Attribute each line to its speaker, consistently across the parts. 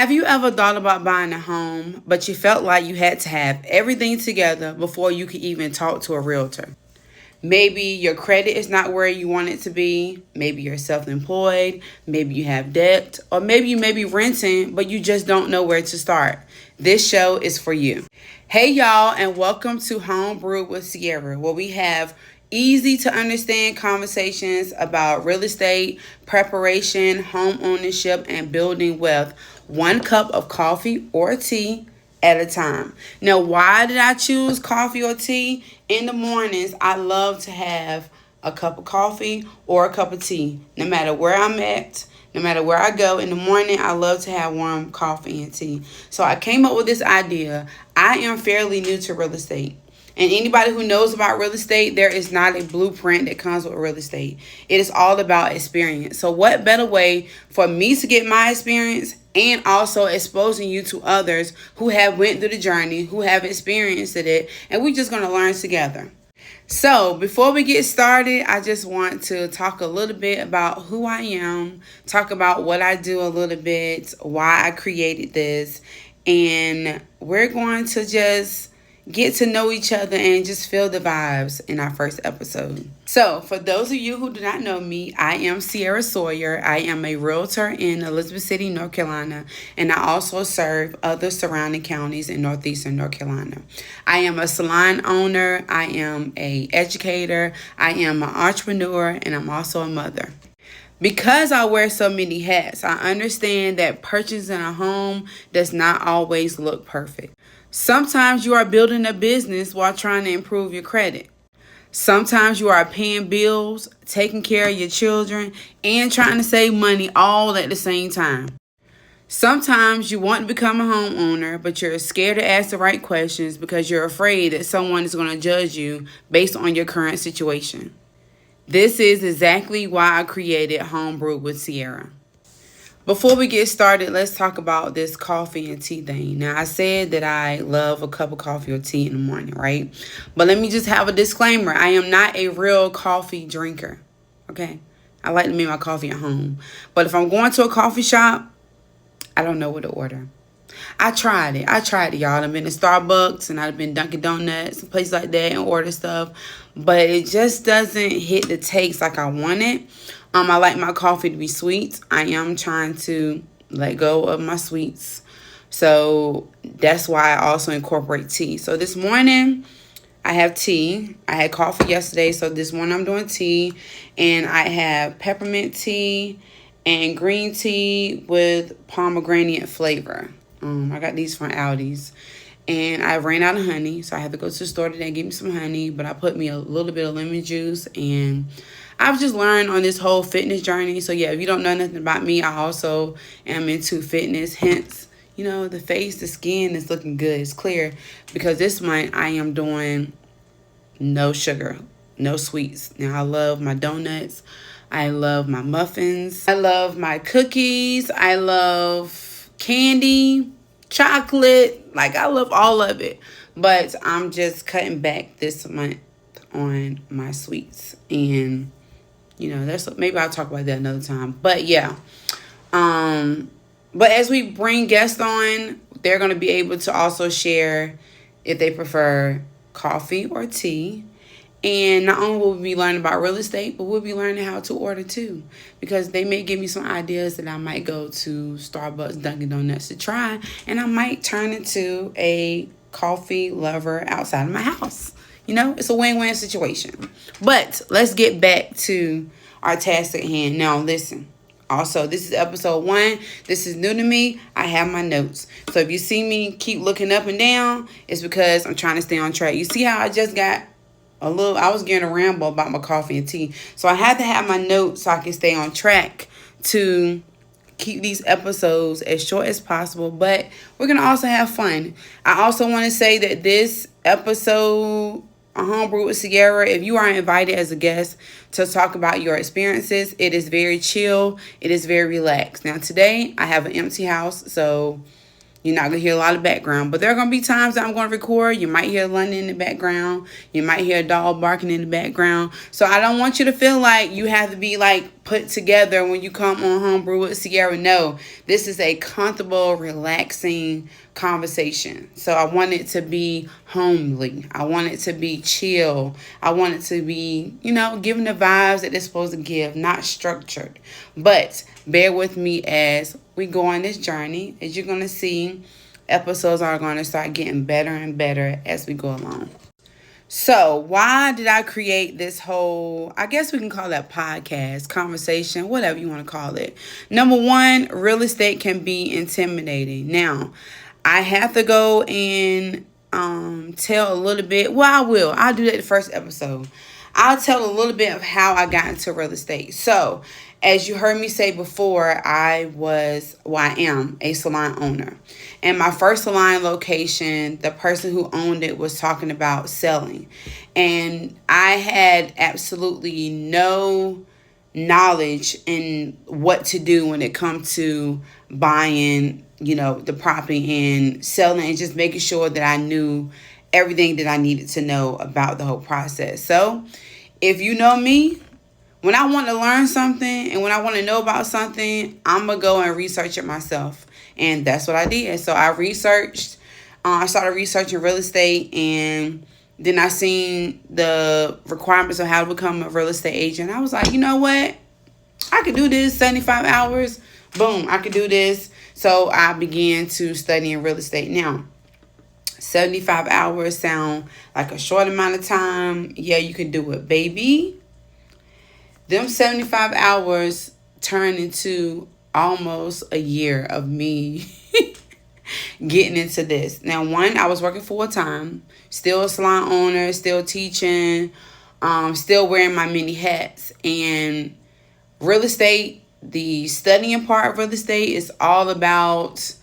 Speaker 1: Have you ever thought about buying a home, but you felt like you had to have everything together before you could even talk to a realtor? Maybe your credit is not where you want it to be. Maybe you're self-employed. Maybe you have debt. Or maybe you may be renting, but you just don't know where to start. This show is for you. Hey, y'all, and welcome to Home Brew with Cierra, where we have easy to understand conversations about real estate, preparation, home ownership, and building wealth. One cup of coffee or tea at a time. Now, why did I choose coffee or tea? In the mornings, I love to have a cup of coffee or a cup of tea. No matter where I'm at, no matter where I go, in the morning, I love to have warm coffee and tea. So I came up with this idea. I am fairly new to real estate. And anybody who knows about real estate, there is not a blueprint that comes with real estate. It is all about experience. So what better way for me to get my experience and also exposing you to others who have went through the journey, who have experienced it, and we're just going to learn together. So before we get started, I just want to talk a little bit about who I am, talk about what I do a little bit, why I created this, and we're going to just get to know each other and just feel the vibes in our first episode. So for those of you who do not know me, I am Cierra Sawyer. I am a realtor in Elizabeth City, North Carolina, and I also serve other surrounding counties in northeastern North Carolina. I am a salon owner. I am an educator. I am an entrepreneur, and I'm also a mother. Because I wear so many hats, I understand that purchasing a home does not always look perfect. Sometimes you are building a business while trying to improve your credit. Sometimes you are paying bills, taking care of your children, and trying to save money all at the same time. Sometimes you want to become a homeowner, but you're scared to ask the right questions because you're afraid that someone is going to judge you based on your current situation. This is exactly why I created Home Brew with Cierra. Before we get started, let's talk about this coffee and tea thing. Now, I said that I love a cup of coffee or tea in the morning, right? But let me just have a disclaimer. I am not a real coffee drinker, okay? I like to make my coffee at home. But if I'm going to a coffee shop, I don't know what to order. I tried it, y'all. I've been to Starbucks and I've been Dunkin' Donuts and places like that and order stuff. But it just doesn't hit the taste like I want it. I like my coffee to be sweet. I am trying to let go of my sweets. So that's why I also incorporate tea. So this morning, I have tea. I had coffee yesterday. So this morning, I'm doing tea. And I have peppermint tea and green tea with pomegranate flavor. I got these from Aldi's. And I ran out of honey. So I had to go to the store today and get me some honey. But I put me a little bit of lemon juice. And I've just learned on this whole fitness journey. So yeah, if you don't know nothing about me, I also am into fitness. Hence, you know, the face, the skin is looking good. It's clear. Because this month I am doing no sugar, no sweets. Now I love my donuts. I love my muffins. I love my cookies. I love candy, chocolate. Like, I love all of it. But I'm just cutting back this month on my sweets. And you know, maybe I'll talk about that another time. But yeah. But as we bring guests on, they're going to be able to also share if they prefer coffee or tea. And not only will we be learning about real estate, but we'll be learning how to order too. Because they may give me some ideas that I might go to Starbucks, Dunkin' Donuts to try. And I might turn into a coffee lover outside of my house. You know, it's a win-win situation. But let's get back to our task at hand. Now, listen. Also, this is episode 1. This is new to me. I have my notes. So if you see me keep looking up and down, it's because I'm trying to stay on track. You see how I just got I was getting a ramble about my coffee and tea. So I had to have my notes so I can stay on track to keep these episodes as short as possible. But we're going to also have fun. I also want to say that this episode, A Home Brew with Cierra, if you are invited as a guest to talk about your experiences, it is very chill. It is very relaxed. Now, today, I have an empty house. So You're not going to hear a lot of background. But there are going to be times that I'm going to record. You might hear London in the background. You might hear a dog barking in the background. So I don't want you to feel like you have to be like put together when you come on Home Brew with Cierra. No, this is a comfortable, relaxing conversation. So I want it to be homely. I want it to be chill. I want it to be, giving the vibes that it's supposed to give, not structured. But bear with me as we go on this journey. As you're going to see, episodes are going to start getting better and better as we go along. So why did I create this whole, I guess we can call that podcast, conversation, whatever you want to call it. Number one, real estate can be intimidating. Now, I have to go and tell a little bit. Well, I will. I'll do that the first episode. I'll tell a little bit of how I got into real estate. So, as you heard me say before, I am a salon owner. And my first salon location, the person who owned it was talking about selling. And I had absolutely no knowledge in what to do when it comes to buying, the property and selling, and just making sure that I knew everything that I needed to know about the whole process. So if you know me, when I want to learn something and when I want to know about something, I'm going to go and research it myself. And that's what I did. So I started researching real estate, and then I seen the requirements of how to become a real estate agent. I was like, you know what? I could do this 75 hours. Boom, I could do this. So I began to study in real estate. Now, 75 hours sound like a short amount of time. Yeah, you can do it, baby. Them 75 hours turned into almost a year of me getting into this. Now, one, I was working full time, still a salon owner, still teaching, still wearing my many hats. And real estate, the studying part of real estate is all about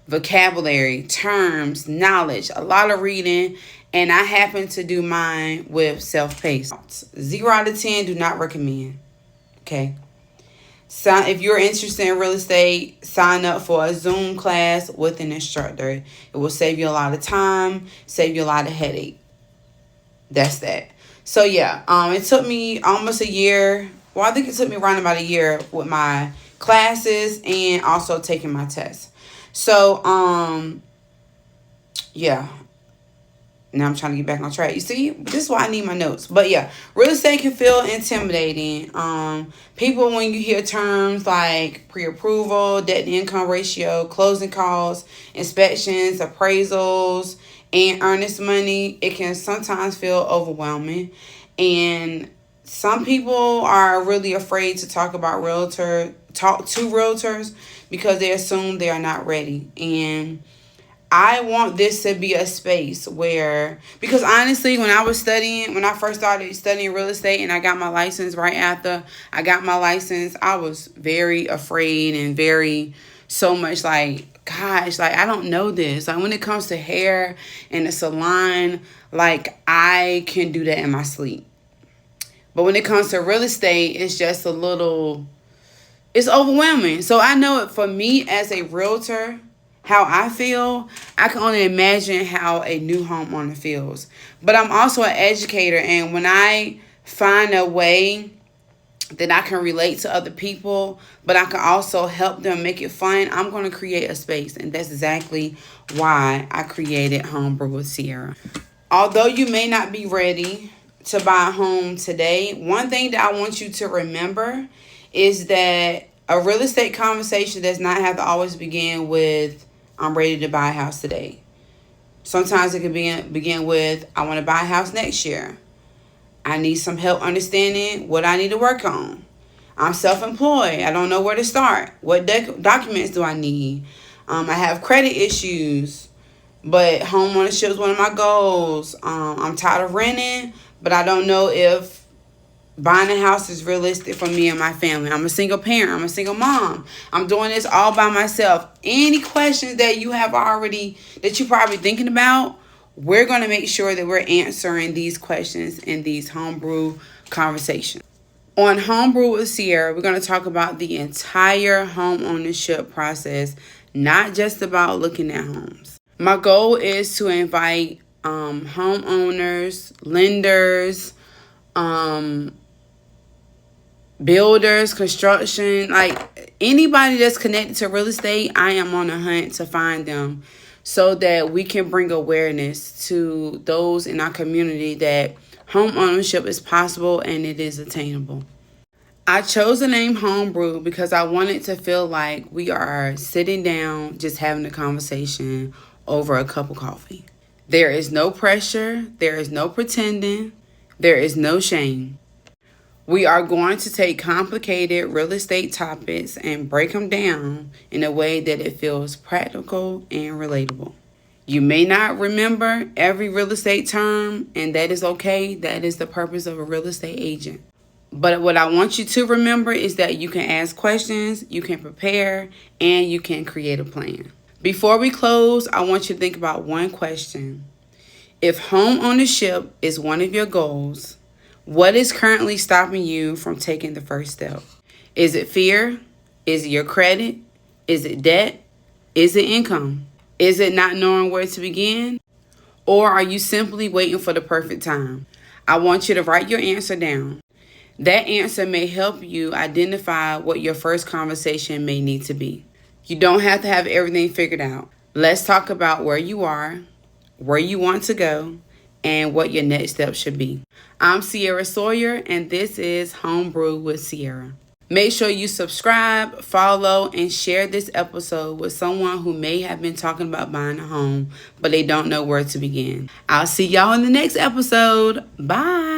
Speaker 1: vocabulary, terms, knowledge, a lot of reading. And I happen to do mine with self-paced. 0 out of 10, do not recommend. Okay. So if you're interested in real estate, sign up for a Zoom class with an instructor. It will save you a lot of time, save you a lot of headache. That's that. So yeah, it took me almost a year. Well, I think it took me around about a year with my classes and also taking my tests. So, yeah. Now I'm trying to get back on track. You see, this is why I need my notes. But yeah, real estate can feel intimidating. People, when you hear terms like pre-approval, debt-to-income ratio, closing costs, inspections, appraisals, and earnest money, it can sometimes feel overwhelming. And some people are really afraid to talk to realtors because they assume they are not ready. And I want this to be a space where, because honestly, when I first started studying real estate and I got my license right after I got my license, I was very afraid and so much like, gosh, like, I don't know this. Like, when it comes to hair and the salon, like, I can do that in my sleep. But when it comes to real estate, it's just it's overwhelming. So I know it for me as a realtor, how I feel, I can only imagine how a new homeowner feels. But I'm also an educator, and when I find a way that I can relate to other people, but I can also help them make it fun, I'm going to create a space. And that's exactly why I created Home Brew with Cierra. Although you may not be ready to buy a home today, one thing that I want you to remember is that a real estate conversation does not have to always begin with, I'm ready to buy a house today. Sometimes it can begin with, I want to buy a house next year. I need some help understanding what I need to work on. I'm self-employed. I don't know where to start. What documents do I need? I have credit issues, but homeownership is one of my goals. I'm tired of renting, but I don't know if buying a house is realistic for me and my family. I'm a single parent. I'm a single mom. I'm doing this all by myself. Any questions that you're probably thinking about, we're going to make sure that we're answering these questions in these homebrew conversations. On Homebrew with Cierra, we're going to talk about the entire home ownership process, not just about looking at homes. My goal is to invite homeowners, lenders, builders, construction, like anybody that's connected to real estate. I am on a hunt to find them so that we can bring awareness to those in our community that home ownership is possible and it is attainable. I chose the name Home Brew because I wanted to feel like we are sitting down just having a conversation over a cup of coffee. There is no pressure, there is no pretending, there is no shame. We are going to take complicated real estate topics and break them down in a way that it feels practical and relatable. You may not remember every real estate term, and that is okay. That is the purpose of a real estate agent. But what I want you to remember is that you can ask questions, you can prepare, and you can create a plan. Before we close, I want you to think about one question. If home ownership is one of your goals, what is currently stopping you from taking the first step? Is it fear? Is it your credit? Is it debt? Is it income? Is it not knowing where to begin? Or are you simply waiting for the perfect time? I want you to write your answer down. That answer may help you identify what your first conversation may need to be. You don't have to have everything figured out. Let's talk about where you are, where you want to go, and what your next step should be. I'm Cierra Sawyer, and this is Home Brew with Cierra. Make sure you subscribe, follow, and share this episode with someone who may have been talking about buying a home, but they don't know where to begin. I'll see y'all in the next episode. Bye.